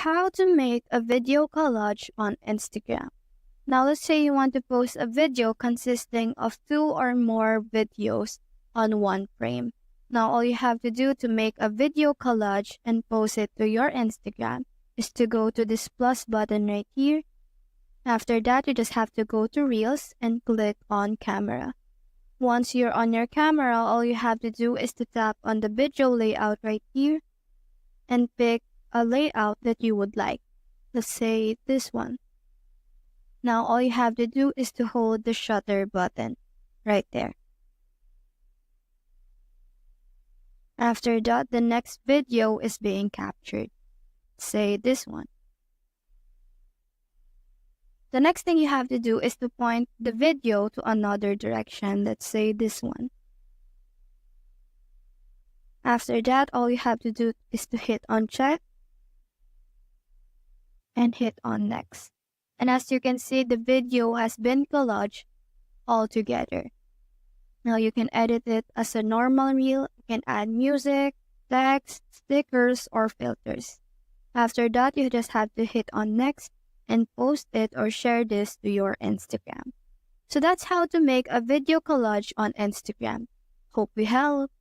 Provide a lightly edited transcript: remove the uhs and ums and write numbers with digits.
How to make a video collage on Instagram. Now let's say you want to post a video consisting of 2 or more videos on one frame. Now all you have to do to make a video collage and post it to your Instagram is to go to this plus button right here. After that, you just have to go to Reels and click on Camera. Once you're on your camera, all you have to do is to tap on the video layout right here and pick a layout that you would like. Let's say this one. Now all you have to do is to hold the shutter button right there. After that, the next video is being captured. Say this one. The next thing you have to do is to point the video to another direction. Let's say this one. After that, all you have to do is to hit on check and hit on next. And as you can see, the video has been collaged all together. Now you can edit it as a normal reel. You can add music, text, stickers, or filters. After that, you just have to hit on next and post it or share this to your Instagram. So that's how to make a video collage on Instagram. Hope we help.